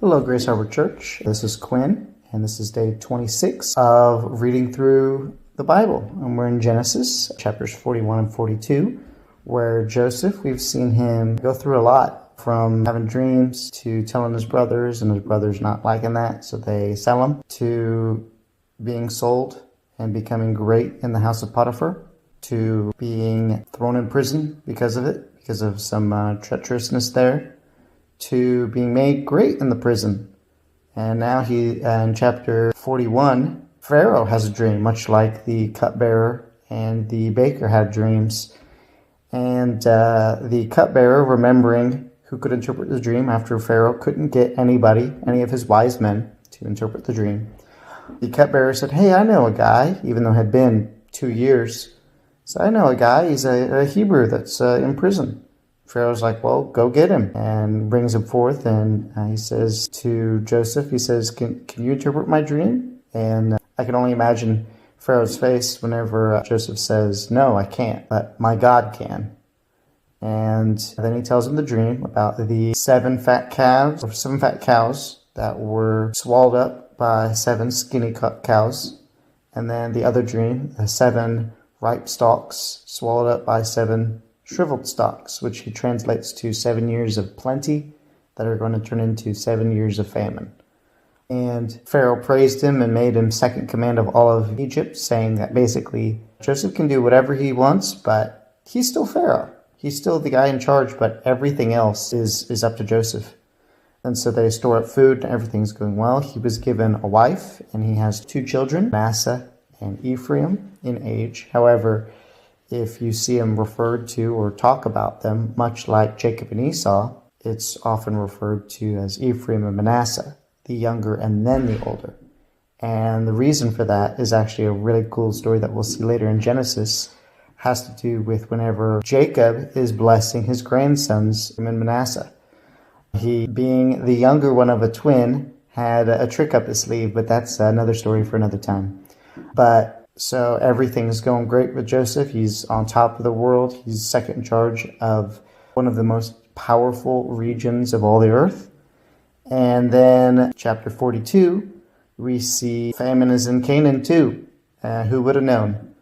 Hello, Grace Harbor Church. This is Quinn, and this is day 26 of reading through the Bible. And we're in Genesis, chapters 41 and 42, where Joseph, we've seen him go through a lot, from having dreams to telling his brothers, and his brothers not liking that, so they sell him, to being sold and becoming great in the house of Potiphar, to being thrown in prison because of it, because of some treacherousness there, to being made great in the prison. And now in chapter 41, Pharaoh has a dream, much like the cupbearer and the baker had dreams. And the cupbearer, remembering who could interpret the dream after Pharaoh couldn't get any of his wise men to interpret the dream, the cupbearer said, "Hey, I know a guy," even though it had been 2 years. So I know a guy, he's a Hebrew that's in prison. Pharaoh's like, "Well, go get him," and brings him forth. And he says to Joseph, he says, can you interpret my dream? And I can only imagine Pharaoh's face whenever Joseph says, "No, I can't, but my God can." And then he tells him the dream about the seven fat cows that were swallowed up by 7 skinny cows. And then the other dream, the 7 ripe stalks swallowed up by 7 shriveled stalks, which he translates to 7 years of plenty that are going to turn into 7 years of famine. And Pharaoh praised him and made him second command of all of Egypt, saying that basically Joseph can do whatever he wants, but he's still Pharaoh. He's still the guy in charge, but everything else is up to Joseph. And so they store up food and everything's going well. He was given a wife and he has 2 children, Manasseh and Ephraim, in age. However, if you see them referred to or talk about them, much like Jacob and Esau, it's often referred to as Ephraim and Manasseh, the younger and then the older. And the reason for that is actually a really cool story that we'll see later in Genesis. Has to do with whenever Jacob is blessing his grandsons, Ephraim and Manasseh. He, being the younger one of a twin, had a trick up his sleeve, but that's another story for another time. So everything's going great with Joseph. He's on top of the world. He's second in charge of one of the most powerful regions of all the earth. And then chapter 42, we see famine is in Canaan too. Who would have known?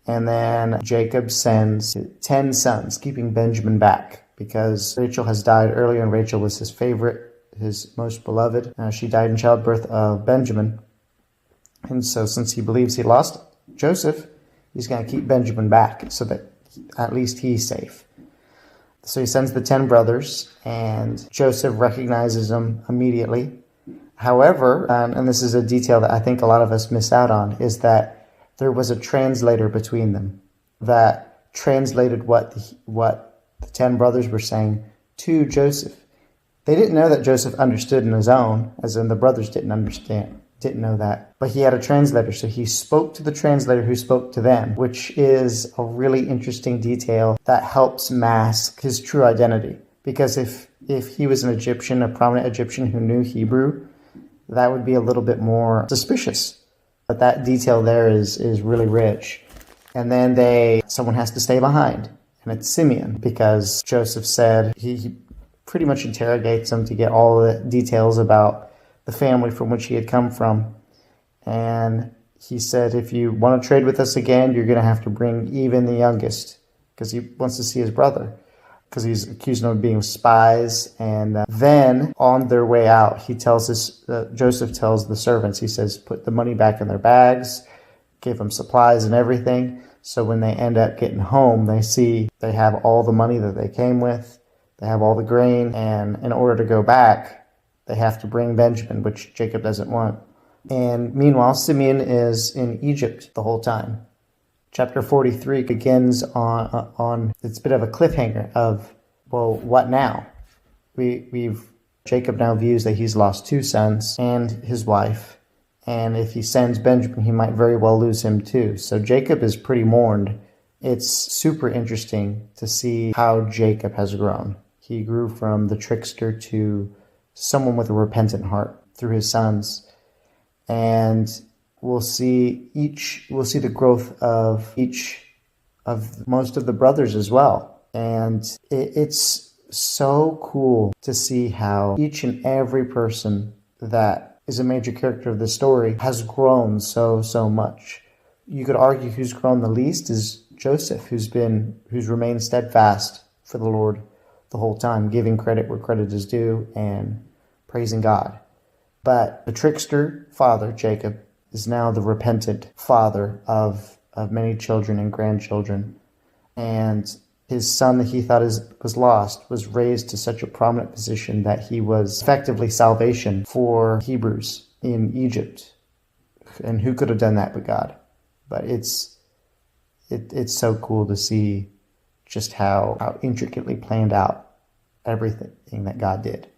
And then Jacob sends 10 sons, keeping Benjamin back, because Rachel has died earlier, and Rachel was his favorite, his most beloved. She died in childbirth of Benjamin. And so since he believes he lost Joseph, he's going to keep Benjamin back so that at least he's safe. So he sends the 10 brothers, and Joseph recognizes them immediately. However, and this is a detail that I think a lot of us miss out on, is that there was a translator between them that translated what the 10 brothers were saying to Joseph. They didn't know that Joseph understood in his own, as in the brothers didn't know that. But he had a translator, so he spoke to the translator who spoke to them, which is a really interesting detail that helps mask his true identity. Because if he was an Egyptian, a prominent Egyptian who knew Hebrew, that would be a little bit more suspicious. But that detail there is really rich. And then someone has to stay behind, and it's Simeon, because Joseph said he pretty much interrogates him to get all the details about the family from which he had come from. And he said, if you want to trade with us again, you're going to have to bring even the youngest, because he wants to see his brother, because he's accusing them of being spies. And then on their way out, Joseph tells the servants, he says, put the money back in their bags, give them supplies and everything. So when they end up getting home, they see they have all the money that they came with, they have all the grain, and in order to go back, they have to bring Benjamin, which Jacob doesn't want. And meanwhile, Simeon is in Egypt the whole time. Chapter 43 begins on it's a bit of a cliffhanger of, well, what now? Jacob now views that he's lost 2 sons and his wife. And if he sends Benjamin, he might very well lose him too. So Jacob is pretty mourned. It's super interesting to see how Jacob has grown. He grew from the trickster to someone with a repentant heart through his sons. And we'll see the growth of each of most of the brothers as well. And it's so cool to see how each and every person that is a major character of the story has grown so much. You could argue who's grown the least is Joseph, who's remained steadfast for the Lord the whole time, giving credit where credit is due and praising God. But the trickster father, Jacob, is now the repentant father of many children and grandchildren. And his son that he thought was lost was raised to such a prominent position that he was effectively salvation for Hebrews in Egypt. And who could have done that but God? But it's so cool to see just how intricately planned out everything that God did.